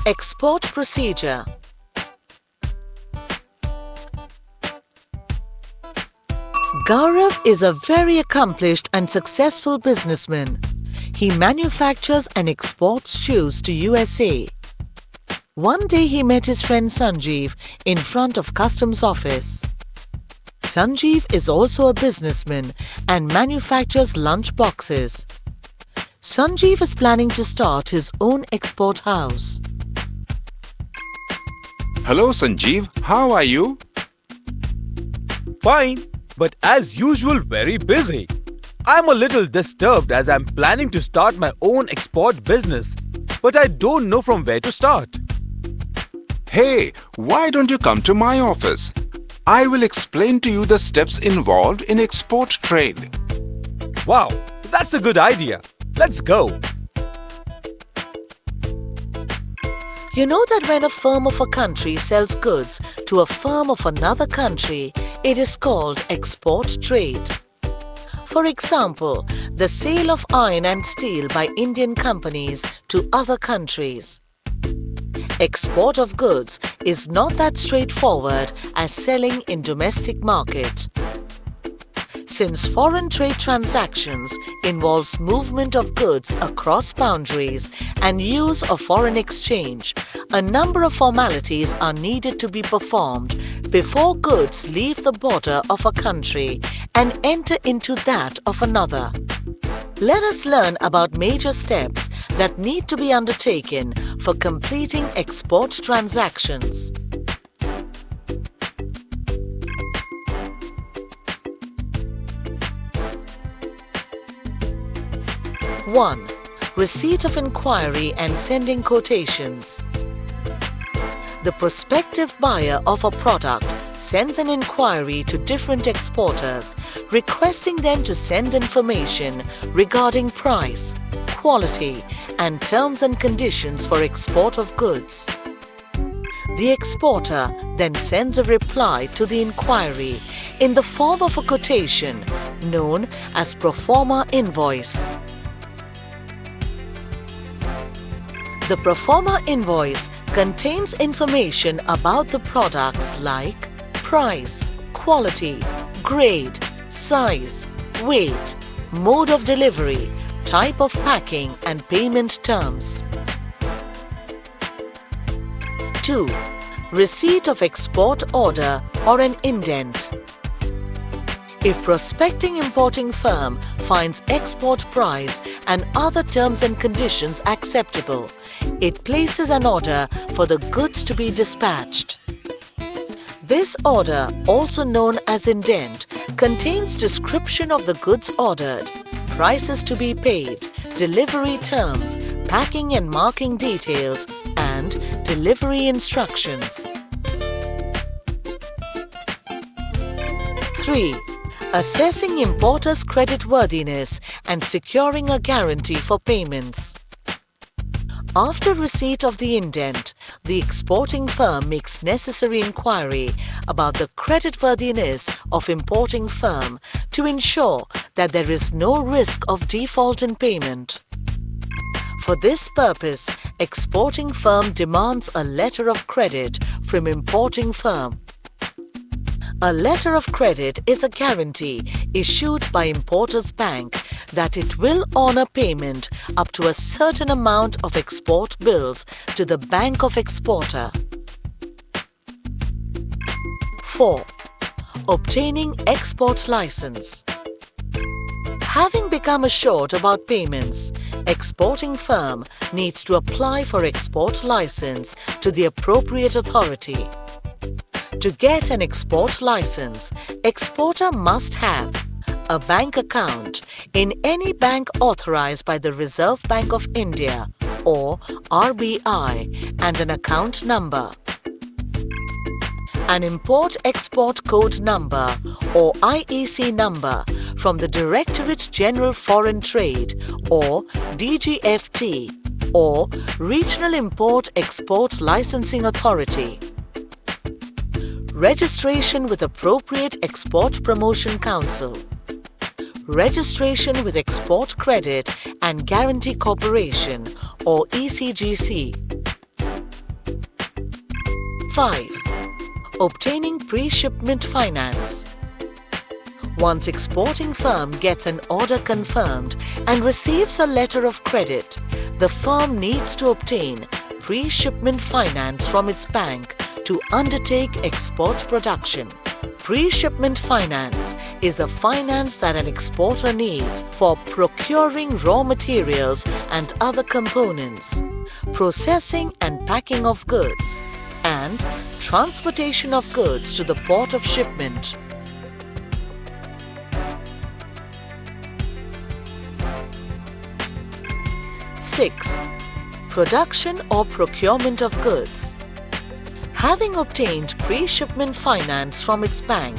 Export procedure. Gaurav is a very accomplished and successful businessman. He manufactures and exports shoes to USA. One day he met his friend Sanjeev in front of customs office. Sanjeev is also a businessman and manufactures lunch boxes. Sanjeev is planning to start his own export house. Hello Sanjeev, how are you? Fine, but as usual very busy. I'm a little disturbed as I'm planning to start my own export business, but I don't know from where to start. Hey, why don't you come to my office? I will explain to you the steps involved in export trade. Wow, that's a good idea. Let's go. You know that when a firm of a country sells goods to a firm of another country, it is called export trade. For example, the sale of iron and steel by Indian companies to other countries. Export of goods is not that straightforward as selling in domestic market. Since foreign trade transactions involves movement of goods across boundaries and use of foreign exchange, a number of formalities are needed to be performed before goods leave the border of a country and enter into that of another. Let us learn about major steps that need to be undertaken for completing export transactions. 1. Receipt of inquiry and sending quotations. The prospective buyer of a product sends an inquiry to different exporters, requesting them to send information regarding price, quality, and terms and conditions for export of goods. The exporter then sends a reply to the inquiry in the form of a quotation known as Proforma Invoice. The Proforma Invoice contains information about the products like price, quality, grade, size, weight, mode of delivery, type of packing and payment terms. 2. Receipt of export order or an indent. If prospecting importing firm finds export price and other terms and conditions acceptable, it places an order for the goods to be dispatched. This order, also known as indent, contains description of the goods ordered, prices to be paid, delivery terms, packing and marking details, and delivery instructions. 3. Assessing importer's creditworthiness and securing a guarantee for payments. After receipt of the indent, the exporting firm makes necessary inquiry about the creditworthiness of importing firm to ensure that there is no risk of default in payment. For this purpose, exporting firm demands a letter of credit from importing firm. A letter of credit is a guarantee issued by importer's bank that it will honor payment up to a certain amount of export bills to the bank of exporter. 4. Obtaining export license. Having become assured about payments, exporting firm needs to apply for export license to the appropriate authority. To get an export license, exporter must have a bank account in any bank authorized by the Reserve Bank of India or RBI and an account number. An Import-Export Code number or IEC number from the Directorate General Foreign Trade or DGFT or Regional Import-Export Licensing Authority. Registration with appropriate Export Promotion Council. Registration with Export Credit and Guarantee Corporation or ECGC. 5. Obtaining pre-shipment finance. Once exporting firm gets an order confirmed and receives a letter of credit, the firm needs to obtain pre-shipment finance from its bank to undertake export production. Pre-shipment finance is the finance that an exporter needs for procuring raw materials and other components, processing and packing of goods, and transportation of goods to the port of shipment. Six. Production or procurement of goods. Having obtained pre-shipment finance from its bank,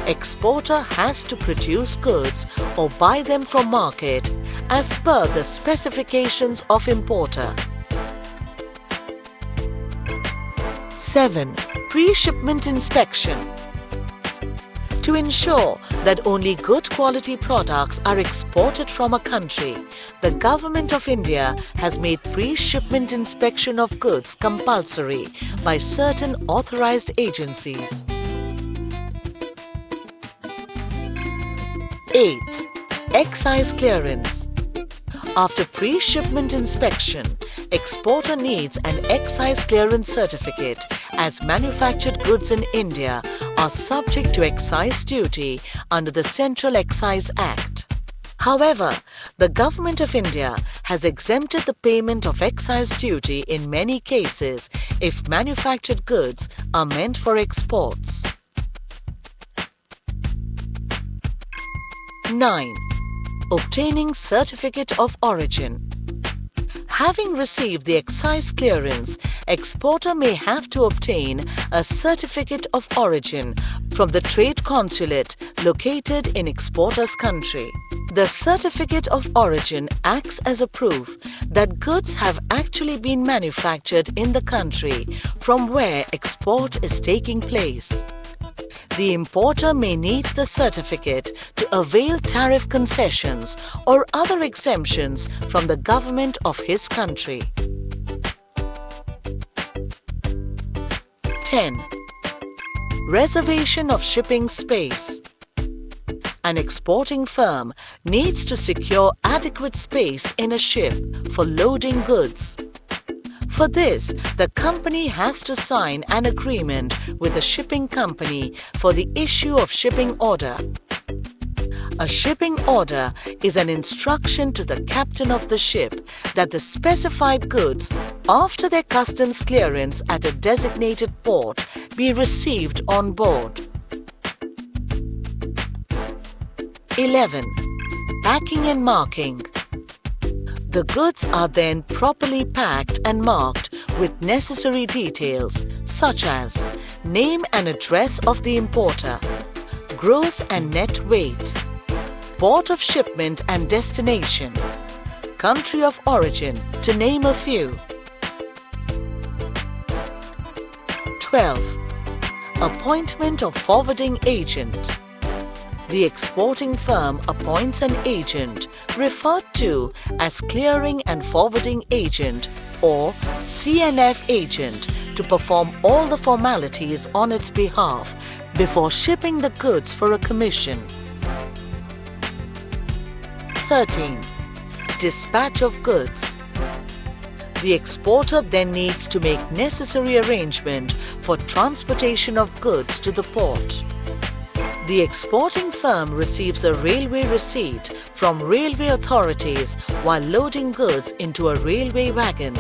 exporter has to produce goods or buy them from market as per the specifications of importer. 7. Pre-shipment inspection. To ensure that only good quality products are exported from a country, the Government of India has made pre-shipment inspection of goods compulsory by certain authorized agencies. 8. Excise Clearance. After pre-shipment inspection, exporter needs an excise clearance certificate as manufactured goods in India are subject to excise duty under the Central Excise Act. However, the Government of India has exempted the payment of excise duty in many cases if manufactured goods are meant for exports. 9. Obtaining Certificate of Origin. Having received the excise clearance, exporter may have to obtain a certificate of origin from the trade consulate located in exporter's country. The certificate of origin acts as a proof that goods have actually been manufactured in the country from where export is taking place. The importer may need the certificate to avail tariff concessions or other exemptions from the government of his country. 10. Reservation of shipping space. An exporting firm needs to secure adequate space in a ship for loading goods. For this, the company has to sign an agreement with the shipping company for the issue of shipping order. A shipping order is an instruction to the captain of the ship that the specified goods, after their customs clearance at a designated port, be received on board. 11. Packing and marking. The goods are then properly packed and marked with necessary details such as name and address of the importer, gross and net weight, port of shipment and destination, country of origin, to name a few. 12. Appointment of forwarding agent. The exporting firm appoints an agent referred to as clearing and forwarding agent or CNF agent to perform all the formalities on its behalf before shipping the goods for a commission. 13. Dispatch of goods. The exporter then needs to make necessary arrangement for transportation of goods to the port. The exporting firm receives a railway receipt from railway authorities while loading goods into a railway wagon.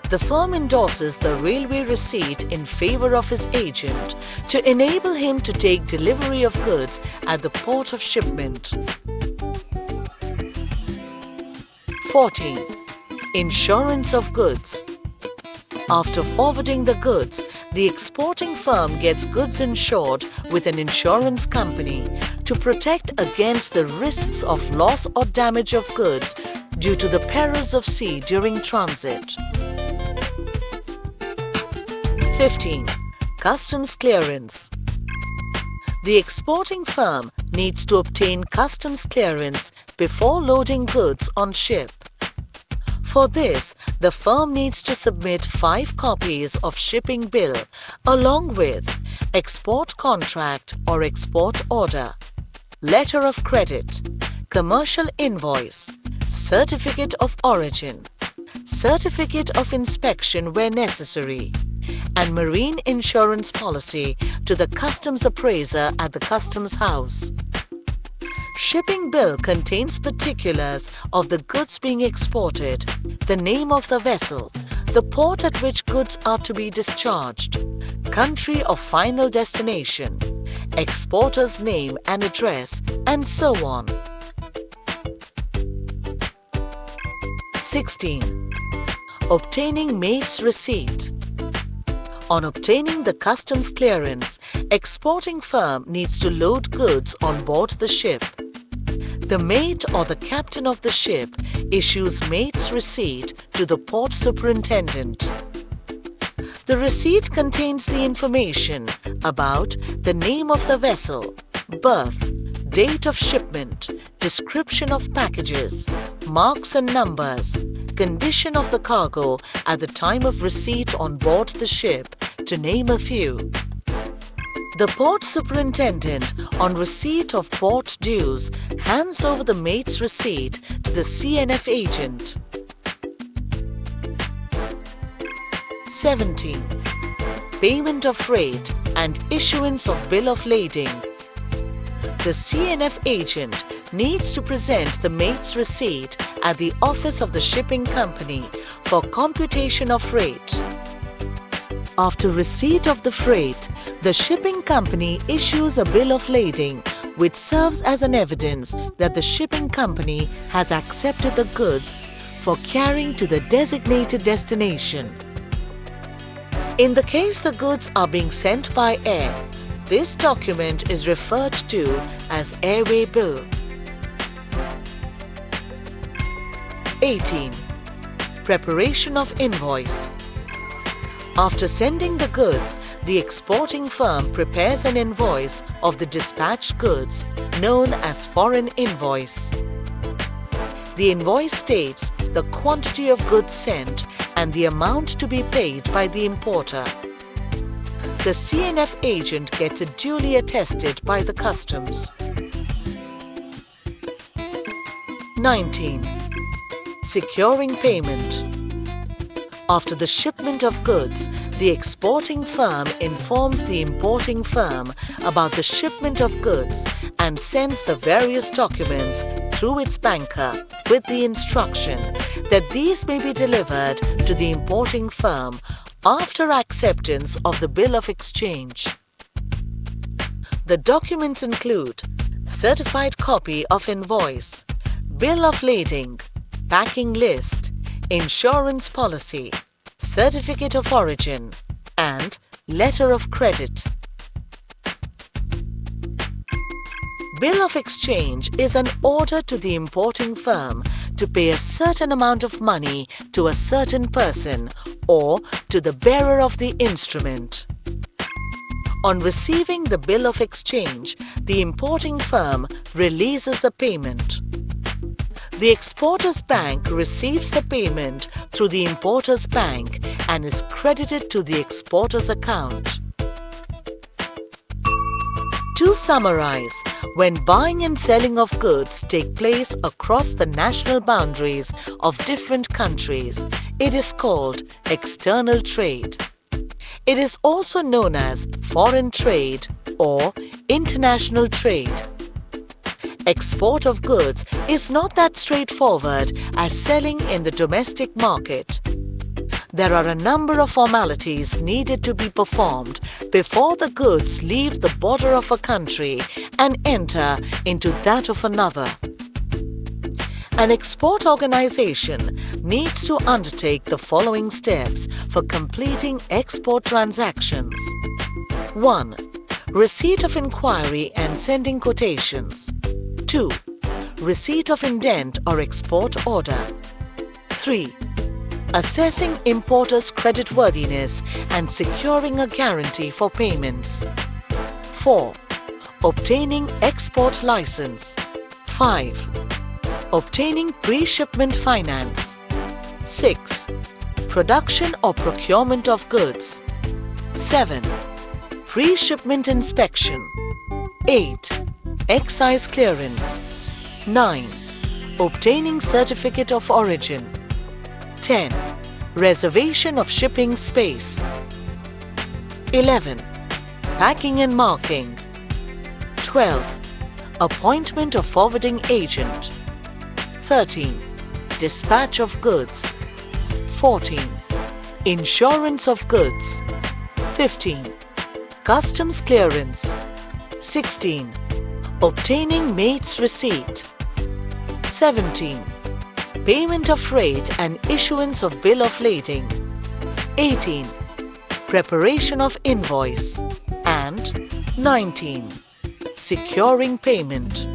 The firm endorses the railway receipt in favor of his agent to enable him to take delivery of goods at the port of shipment. 14. Insurance of goods. After forwarding the goods, the exporting firm gets goods insured with an insurance company to protect against the risks of loss or damage of goods due to the perils of sea during transit. 15. Customs clearance. The exporting firm needs to obtain customs clearance before loading goods on ship. For this, the firm needs to submit 5 copies of shipping bill along with export contract or export order, letter of credit, commercial invoice, certificate of origin, certificate of inspection where necessary, and marine insurance policy to the customs appraiser at the customs house. Shipping bill contains particulars of the goods being exported, the name of the vessel, the port at which goods are to be discharged, country of final destination, exporter's name and address, and so on. 16. Obtaining mate's receipt. On obtaining the customs clearance, exporting firm needs to load goods on board the ship. The mate or the captain of the ship issues mate's receipt to the port superintendent. The receipt contains the information about the name of the vessel, berth, date of shipment, description of packages, marks and numbers, condition of the cargo at the time of receipt on board the ship, to name a few. The port superintendent, on receipt of port dues, hands over the mate's receipt to the CNF agent. 17. Payment of freight and issuance of bill of lading. The CNF agent needs to present the mate's receipt at the office of the shipping company for computation of freight. After receipt of the freight, the shipping company issues a bill of lading which serves as an evidence that the shipping company has accepted the goods for carrying to the designated destination. In the case the goods are being sent by air, this document is referred to as airway bill. 18. Preparation of invoice. After sending the goods, the exporting firm prepares an invoice of the dispatched goods, known as foreign invoice. The invoice states the quantity of goods sent and the amount to be paid by the importer. The CNF agent gets it duly attested by the customs. 19. Securing payment. After the shipment of goods, the exporting firm informs the importing firm about the shipment of goods and sends the various documents through its banker with the instruction that these may be delivered to the importing firm after acceptance of the bill of exchange. The documents include certified copy of invoice, bill of lading, packing list, insurance policy, certificate of origin, and letter of credit. Bill of exchange is an order to the importing firm to pay a certain amount of money to a certain person or to the bearer of the instrument. On receiving the bill of exchange, the importing firm releases the payment. The exporter's bank receives the payment through the importer's bank and is credited to the exporter's account. To summarize, when buying and selling of goods take place across the national boundaries of different countries, it is called external trade. It is also known as foreign trade or international trade. Export of goods is not that straightforward as selling in the domestic market. There are a number of formalities needed to be performed before the goods leave the border of a country and enter into that of another. An export organization needs to undertake the following steps for completing export transactions. 1. Receipt of inquiry and sending quotations. 2. Receipt of indent or export order. 3. Assessing importer's creditworthiness and securing a guarantee for payments. 4. Obtaining export license. 5. Obtaining pre-shipment finance. 6. Production or procurement of goods. 7. Pre-Shipment Inspection. 8. Excise Clearance. 9. Obtaining Certificate of Origin. 10. Reservation of shipping space. 11. Packing and marking. 12. Appointment of forwarding agent. 13. Dispatch of goods. 14. Insurance of goods. 15. Customs clearance. 16. Obtaining mate's receipt. 17. Payment of freight and issuance of bill of lading. 18. Preparation of invoice. And 19. Securing payment.